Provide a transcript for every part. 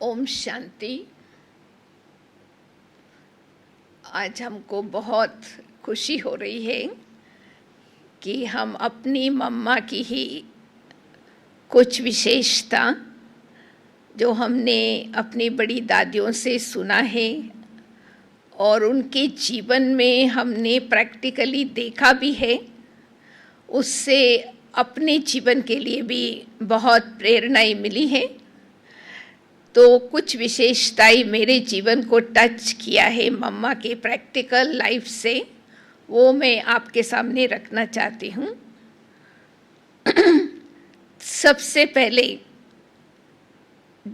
ओम शांति। आज हमको बहुत खुशी हो रही है कि हम अपनी मम्मा की ही कुछ विशेषता जो हमने अपनी बड़ी दादियों से सुना है और उनके जीवन में हमने प्रैक्टिकली देखा भी है, उससे अपने जीवन के लिए भी बहुत प्रेरणाएं मिली है। तो कुछ विशेषताएं मेरे जीवन को टच किया है मम्मा के प्रैक्टिकल लाइफ से, वो मैं आपके सामने रखना चाहती हूँ। सबसे पहले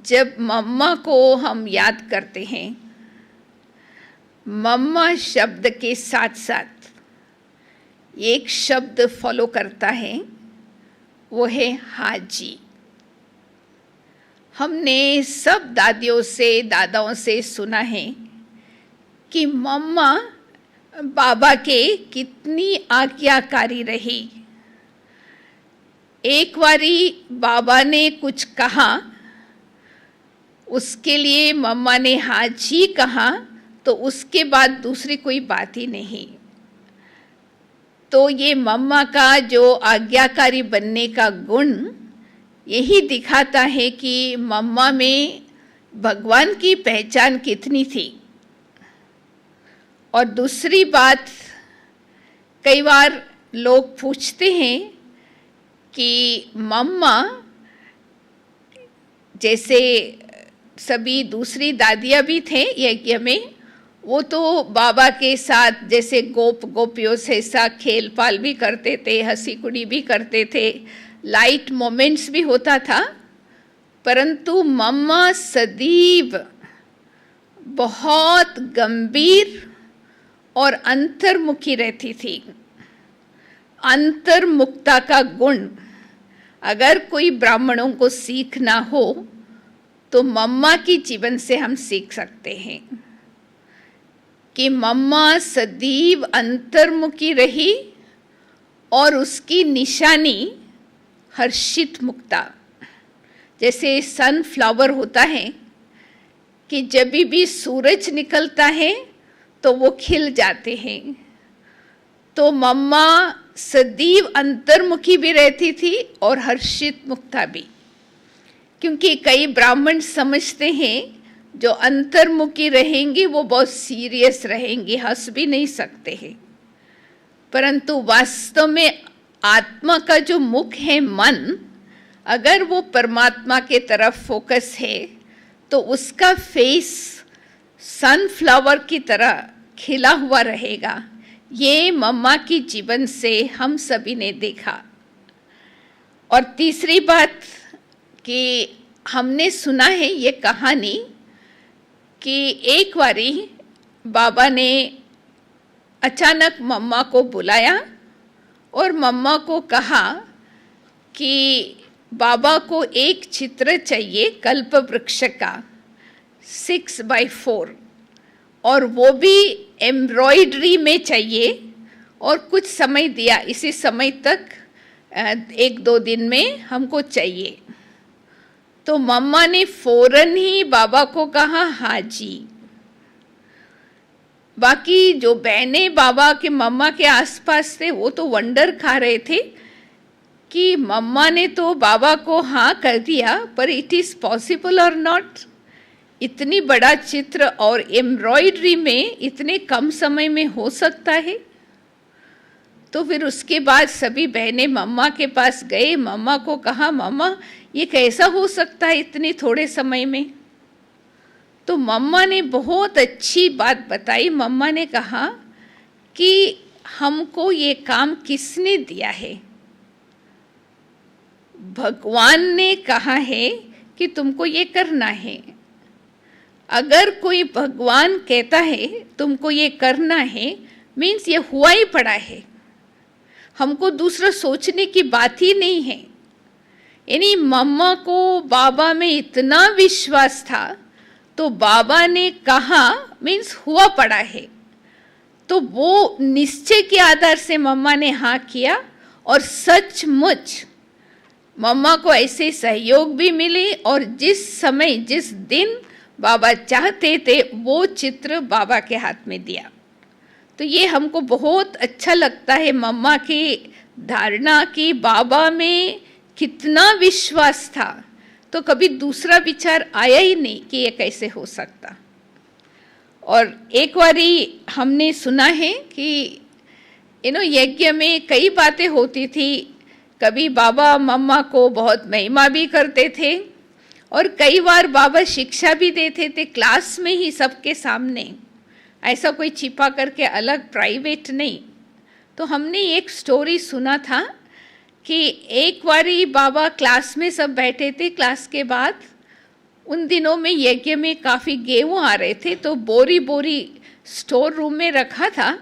जब मम्मा को हम याद करते हैं, मम्मा शब्द के साथ साथ एक शब्द फॉलो करता है, वो है हाजी। हमने सब दादियों से दादाओं से सुना है कि मम्मा बाबा के कितनी आज्ञाकारी रही। एक बारी बाबा ने कुछ कहा, उसके लिए मम्मा ने हाजी कहा, तो उसके बाद दूसरी कोई बात ही नहीं। तो ये मम्मा का जो आज्ञाकारी बनने का गुण यही दिखाता है कि मम्मा में भगवान की पहचान कितनी थी। और दूसरी बात, कई बार लोग पूछते हैं कि मम्मा जैसे सभी दूसरी दादियाँ भी थे यज्ञ में, वो तो बाबा के साथ जैसे गोपियों से ऐसा खेल पाल भी करते थे, हंसी कुड़ी भी करते थे, लाइट मोमेंट्स भी होता था, परंतु मम्मा सदैव बहुत गंभीर और अंतर्मुखी रहती थी। अंतर्मुखता का गुण अगर कोई ब्राह्मणों को सीखना हो तो मम्मा की जीवन से हम सीख सकते हैं कि मम्मा सदैव अंतर्मुखी रही और उसकी निशानी हर्षित मुक्ता। जैसे सनफ्लावर होता है कि जब भी सूरज निकलता है तो वो खिल जाते हैं, तो मम्मा सदैव अंतर्मुखी भी रहती थी और हर्षित मुक्ता भी। क्योंकि कई ब्राह्मण समझते हैं जो अंतर्मुखी रहेंगे वो बहुत सीरियस रहेंगे, हंस भी नहीं सकते हैं, परंतु वास्तव में आत्मा का जो मुख है मन, अगर वो परमात्मा के तरफ फोकस है तो उसका फेस सनफ्लावर की तरह खिला हुआ रहेगा। ये मम्मा की जीवन से हम सभी ने देखा। और तीसरी बात कि हमने सुना है ये कहानी कि एक बारी बाबा ने अचानक मम्मा को बुलाया और मम्मा को कहा कि बाबा को एक चित्र चाहिए कल्प वृक्ष का 6x4, और वो भी एम्ब्रॉयडरी में चाहिए, और कुछ समय दिया, इसी समय तक 1-2 दिन में हमको चाहिए। तो मम्मा ने फौरन ही बाबा को कहा हाजी। बाकी जो बहनें बाबा के मम्मा के आसपास थे वो तो वंडर खा रहे थे कि मम्मा ने तो बाबा को हाँ कर दिया, पर इट इज़ पॉसिबल और नॉट। इतनी बड़ा चित्र और एम्ब्रॉयडरी में इतने कम समय में हो सकता है? तो फिर उसके बाद सभी बहनें मम्मा के पास गए, मम्मा को कहा मम्मा ये कैसा हो सकता है इतने थोड़े समय में? तो मम्मा ने बहुत अच्छी बात बताई। मम्मा ने कहा कि हमको ये काम किसने दिया है? भगवान ने कहा है कि तुमको ये करना है। अगर कोई भगवान कहता है तुमको ये करना है, मीन्स ये हुआ ही पड़ा है, हमको दूसरा सोचने की बात ही नहीं है। यानी मम्मा को बाबा में इतना विश्वास था, तो बाबा ने कहा मीन्स हुआ पड़ा है, तो वो निश्चय के आधार से मम्मा ने हाँ किया। और सचमुच मम्मा को ऐसे सहयोग भी मिले और जिस समय जिस दिन बाबा चाहते थे वो चित्र बाबा के हाथ में दिया। तो ये हमको बहुत अच्छा लगता है मम्मा की धारणा कि बाबा में कितना विश्वास था, तो कभी दूसरा विचार आया ही नहीं कि ये कैसे हो सकता। और एक बारी हमने सुना है कि यज्ञ में कई बातें होती थी। कभी बाबा मम्मा को बहुत महिमा भी करते थे और कई बार बाबा शिक्षा भी देते थे क्लास में ही सबके सामने, ऐसा कोई छिपा करके अलग प्राइवेट नहीं। तो हमने एक स्टोरी सुना था कि एक बारी बाबा क्लास में सब बैठे थे, क्लास के बाद उन दिनों में यज्ञ में काफ़ी गेहूँ आ रहे थे, तो बोरी बोरी स्टोर रूम में रखा था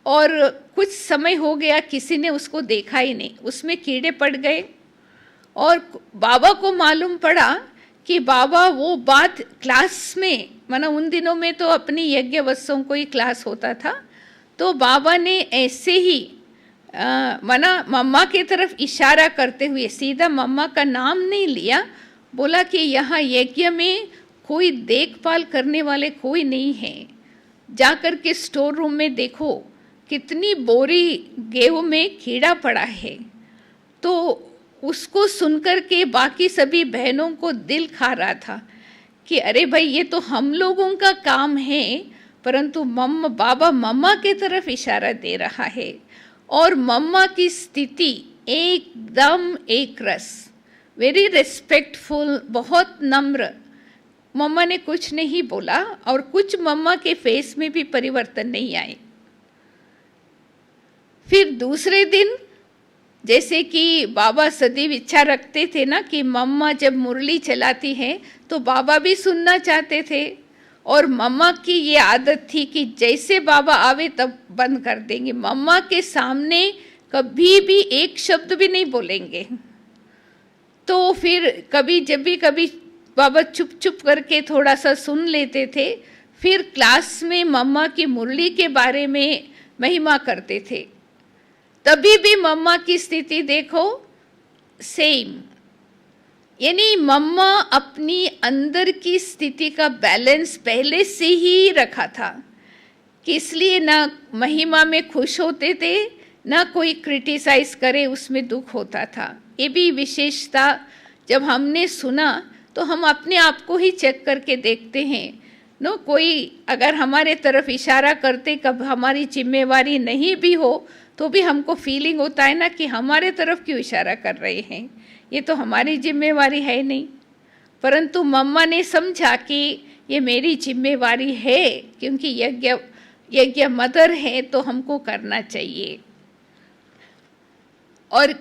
और कुछ समय हो गया किसी ने उसको देखा ही नहीं, उसमें कीड़े पड़ गए और बाबा को मालूम पड़ा कि बाबा वो बात क्लास में, माना उन दिनों में तो अपनी यज्ञ वत्सों को ही क्लास होता था, तो बाबा ने ऐसे ही माना मम्मा की तरफ इशारा करते हुए, सीधा मम्मा का नाम नहीं लिया, बोला कि यहाँ यज्ञ में कोई देखभाल करने वाले कोई नहीं है, जाकर के स्टोर रूम में देखो कितनी बोरी गेहूं में कीड़ा पड़ा है। तो उसको सुनकर के बाकी सभी बहनों को दिल खा रहा था कि अरे भाई ये तो हम लोगों का काम है, परंतु बाबा मम्मा के तरफ इशारा दे रहा है। और मम्मा की स्थिति एकदम एक रस, वेरी रिस्पेक्टफुल, बहुत नम्र। मम्मा ने कुछ नहीं बोला और कुछ मम्मा के फेस में भी परिवर्तन नहीं आए। फिर दूसरे दिन जैसे कि बाबा सदैव इच्छा रखते थे ना कि मम्मा जब मुरली चलाती है तो बाबा भी सुनना चाहते थे, और मम्मा की ये आदत थी कि जैसे बाबा आवे तब बंद कर देंगे, मम्मा के सामने कभी भी एक शब्द भी नहीं बोलेंगे। तो फिर कभी जब भी कभी बाबा चुप चुप करके थोड़ा सा सुन लेते थे, फिर क्लास में मम्मा की मुरली के बारे में महिमा करते थे। तभी भी मम्मा की स्थिति देखो सेम, यानी मम्मा अपनी अंदर की स्थिति का बैलेंस पहले से ही रखा था कि इसलिए ना महिमा में खुश होते थे, ना कोई क्रिटिसाइज करे उसमें दुख होता था। ये भी विशेषता जब हमने सुना तो हम अपने आप को ही चेक करके देखते हैं नो, कोई अगर हमारे तरफ इशारा करते कब हमारी जिम्मेवारी नहीं भी हो तो भी हमको फीलिंग होता है ना कि हमारे तरफ क्यों इशारा कर रहे हैं, ये तो हमारी जिम्मेवारी है नहीं। परंतु मम्मा ने समझा कि ये मेरी जिम्मेवारी है, क्योंकि यज्ञ मदर है तो हमको करना चाहिए। और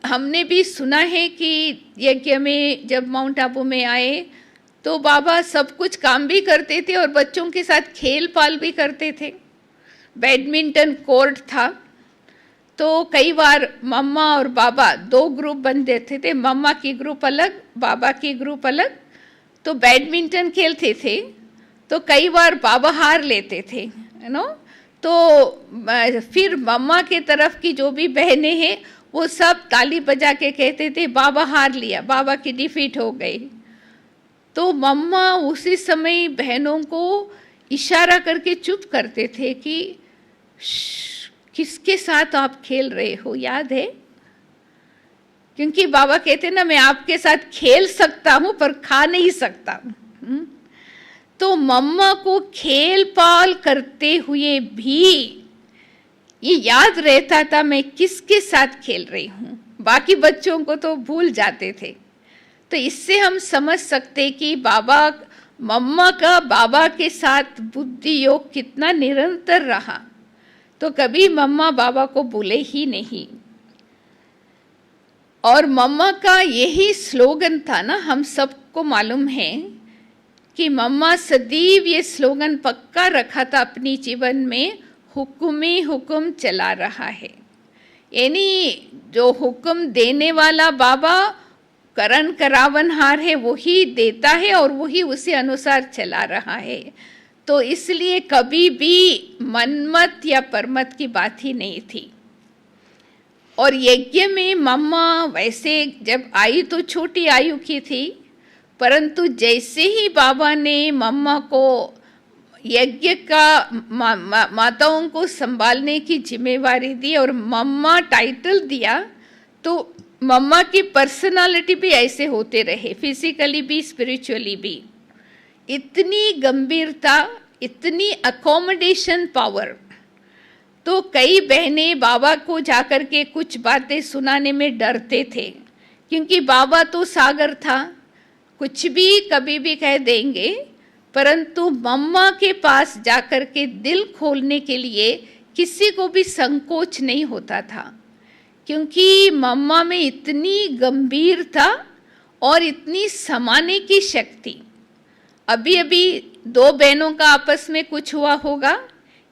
हमने भी सुना है कि यज्ञ में जब माउंट आबू में आए तो बाबा सब कुछ काम भी करते थे और बच्चों के साथ खेल पाल भी करते थे। बैडमिंटन कोर्ट था, तो कई बार मम्मा और बाबा दो ग्रुप बन देते थे, मम्मा की ग्रुप अलग, बाबा की ग्रुप अलग। तो बैडमिंटन खेलते थे तो कई बार बाबा हार लेते थे, तो फिर मम्मा के तरफ की जो भी बहनें हैं वो सब ताली बजा के कहते थे बाबा हार लिया, बाबा की डिफीट हो गई। तो मम्मा उसी समय बहनों को इशारा करके चुप करते थे कि किसके साथ आप खेल रहे हो, याद है? क्योंकि बाबा कहते ना मैं आपके साथ खेल सकता हूं पर खा नहीं सकता। तो मम्मा को खेल पाल करते हुए भी ये याद रहता था मैं किसके साथ खेल रही हूं, बाकी बच्चों को तो भूल जाते थे। तो इससे हम समझ सकते कि मम्मा का बाबा के साथ बुद्धि योग कितना निरंतर रहा, तो कभी मम्मा बाबा को भूले ही नहीं। और मम्मा का यही स्लोगन था ना, हम सबको मालूम है कि मम्मा सदैव ये स्लोगन पक्का रखा था अपनी जीवन में, हुक्म हुक्म चला रहा है। यानी जो हुक्म देने वाला बाबा करण करावनहार है वही देता है और वही उसी अनुसार चला रहा है। तो इसलिए कभी भी मनमत या परमत की बात ही नहीं थी। और यज्ञ में मम्मा वैसे जब आई तो छोटी आयु की थी, परंतु जैसे ही बाबा ने मम्मा को यज्ञ का माताओं को संभालने की जिम्मेवारी दी और मम्मा टाइटल दिया, तो मम्मा की पर्सनालिटी भी ऐसे होते रहे, फिजिकली भी स्पिरिचुअली भी। इतनी गंभीरता, इतनी अकोमोडेशन पावर। तो कई बहनें बाबा को जाकर के कुछ बातें सुनाने में डरते थे, क्योंकि बाबा तो सागर था, कुछ भी कभी भी कह देंगे। परंतु मम्मा के पास जाकर के दिल खोलने के लिए किसी को भी संकोच नहीं होता था, क्योंकि मम्मा में इतनी गंभीरता और इतनी समाने की शक्ति। अभी अभी दो बहनों का आपस में कुछ हुआ होगा,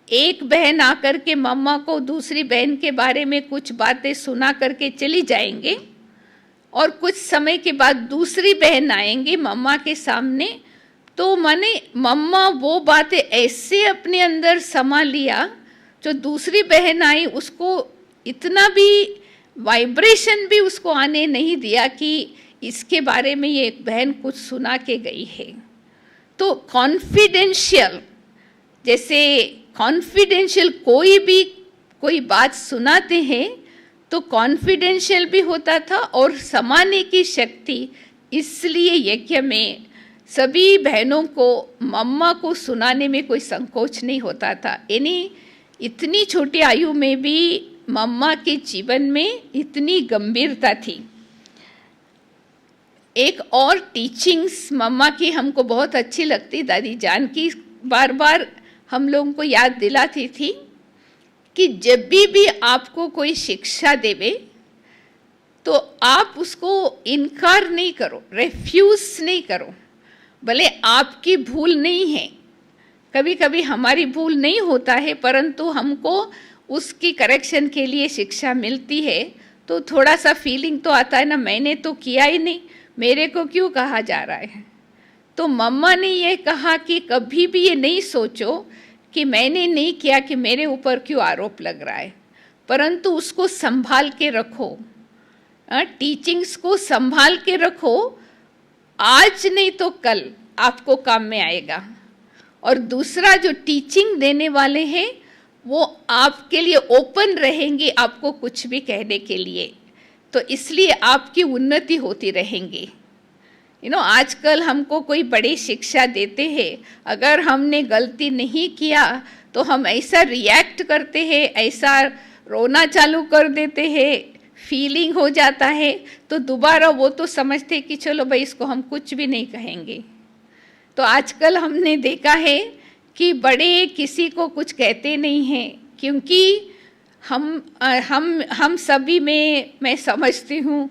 एक बहन आकर के मम्मा को दूसरी बहन के बारे में कुछ बातें सुना करके चली जाएंगे, और कुछ समय के बाद दूसरी बहन आएंगे मम्मा के सामने, तो माने मम्मा वो बातें ऐसे अपने अंदर समा लिया, जो दूसरी बहन आई उसको इतना भी वाइब्रेशन भी उसको आने नहीं दिया कि इसके बारे में ये एक बहन कुछ सुना के गई है। तो कॉन्फिडेंशियल, जैसे कॉन्फिडेंशियल कोई बात सुनाते हैं तो कॉन्फिडेंशियल भी होता था और समाने की शक्ति। इसलिए यज्ञ में सभी बहनों को मम्मा को सुनाने में कोई संकोच नहीं होता था। यानी इतनी छोटी आयु में भी मम्मा के जीवन में इतनी गंभीरता थी। एक और टीचिंग्स मम्मा की हमको बहुत अच्छी लगती, दादी जान की बार बार हम लोगों को याद दिलाती थी कि जब भी आपको कोई शिक्षा देवे तो आप उसको इनकार नहीं करो, रेफ्यूज नहीं करो। भले आपकी भूल नहीं है, कभी कभी हमारी भूल नहीं होता है, परंतु हमको उसकी करेक्शन के लिए शिक्षा मिलती है तो थोड़ा सा फीलिंग तो आता है ना, मैंने तो किया ही नहीं, मेरे को क्यों कहा जा रहा है। तो मम्मा ने ये कहा कि कभी भी ये नहीं सोचो कि मैंने नहीं किया कि मेरे ऊपर क्यों आरोप लग रहा है, परंतु उसको संभाल के रखो, टीचिंग्स को संभाल के रखो, आज नहीं तो कल आपको काम में आएगा। और दूसरा, जो टीचिंग देने वाले हैं वो आपके लिए ओपन रहेंगे आपको कुछ भी कहने के लिए, तो इसलिए आपकी उन्नति होती रहेंगी। आजकल हमको कोई बड़ी शिक्षा देते हैं, अगर हमने गलती नहीं किया तो हम ऐसा रिएक्ट करते हैं, ऐसा रोना चालू कर देते हैं, फीलिंग हो जाता है, तो दोबारा वो तो समझते कि चलो भाई इसको हम कुछ भी नहीं कहेंगे। तो आजकल हमने देखा है कि बड़े किसी को कुछ कहते नहीं हैं, क्योंकि हम सभी में मैं समझती हूँ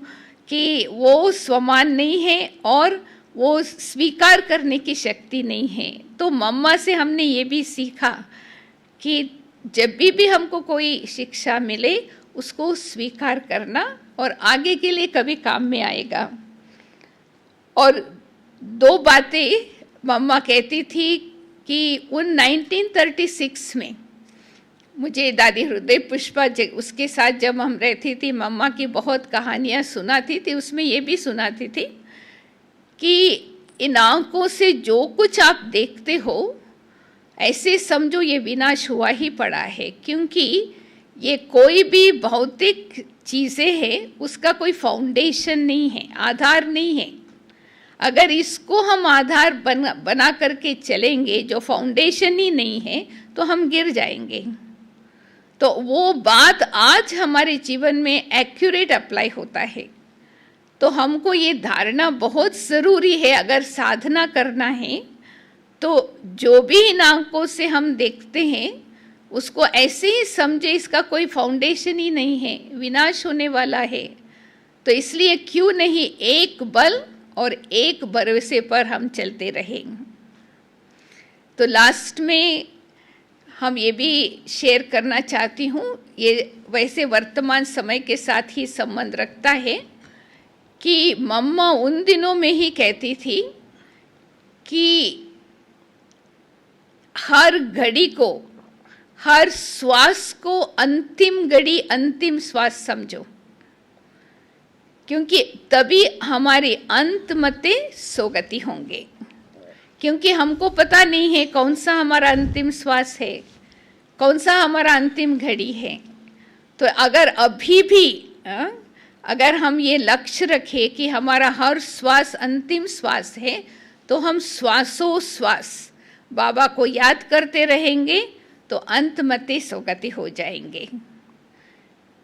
कि वो समान नहीं है और वो स्वीकार करने की शक्ति नहीं है। तो मम्मा से हमने ये भी सीखा कि जब भी हमको कोई शिक्षा मिले उसको स्वीकार करना और आगे के लिए कभी काम में आएगा। और दो बातें मम्मा कहती थी कि उन 1936 में मुझे दादी हृदय पुष्पा उसके साथ जब हम रहती थी, मम्मा की बहुत कहानियाँ सुनाती थी, उसमें ये भी सुनाती थी कि इन आँखों से जो कुछ आप देखते हो ऐसे समझो ये विनाश हुआ ही पड़ा है, क्योंकि ये कोई भी भौतिक चीज़ें हैं उसका कोई फाउंडेशन नहीं है, आधार नहीं है। अगर इसको हम आधार बना करके चलेंगे, जो फाउंडेशन ही नहीं है, तो हम गिर जाएंगे। तो वो बात आज हमारे जीवन में एक्यूरेट अप्लाई होता है। तो हमको ये धारणा बहुत ज़रूरी है, अगर साधना करना है तो जो भी इन आंखों से हम देखते हैं उसको ऐसे ही समझे इसका कोई फाउंडेशन ही नहीं है, विनाश होने वाला है। तो इसलिए क्यों नहीं एक बल और एक भरोसे पर हम चलते रहें। तो लास्ट में हम ये भी शेयर करना चाहती हूँ, ये वैसे वर्तमान समय के साथ ही संबंध रखता है कि मम्मा उन दिनों में ही कहती थी कि हर घड़ी को, हर श्वास को अंतिम घड़ी, अंतिम श्वास समझो, क्योंकि तभी हमारे अंत मते सोगति होंगे। क्योंकि हमको पता नहीं है कौन सा हमारा अंतिम श्वास है, कौन सा हमारा अंतिम घड़ी है। तो अगर अभी भी अगर हम ये लक्ष्य रखें कि हमारा हर श्वास अंतिम श्वास है, तो हम श्वासों श्वास बाबा को याद करते रहेंगे तो अंत मते सोगति हो जाएंगे।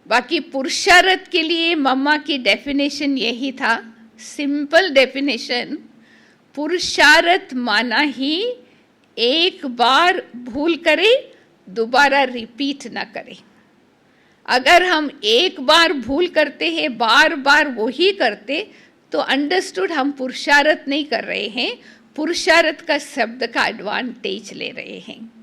बाकी पुरुषार्थ के लिए मम्मा की डेफिनेशन यही था, सिंपल डेफिनेशन। पुरुषार्थ माना ही एक बार भूल करे दोबारा रिपीट ना करे। अगर हम एक बार भूल करते हैं, बार बार वही करते, तो अंडरस्टूड हम पुरुषार्थ नहीं कर रहे हैं, पुरुषार्थ का शब्द का एडवांटेज ले रहे हैं।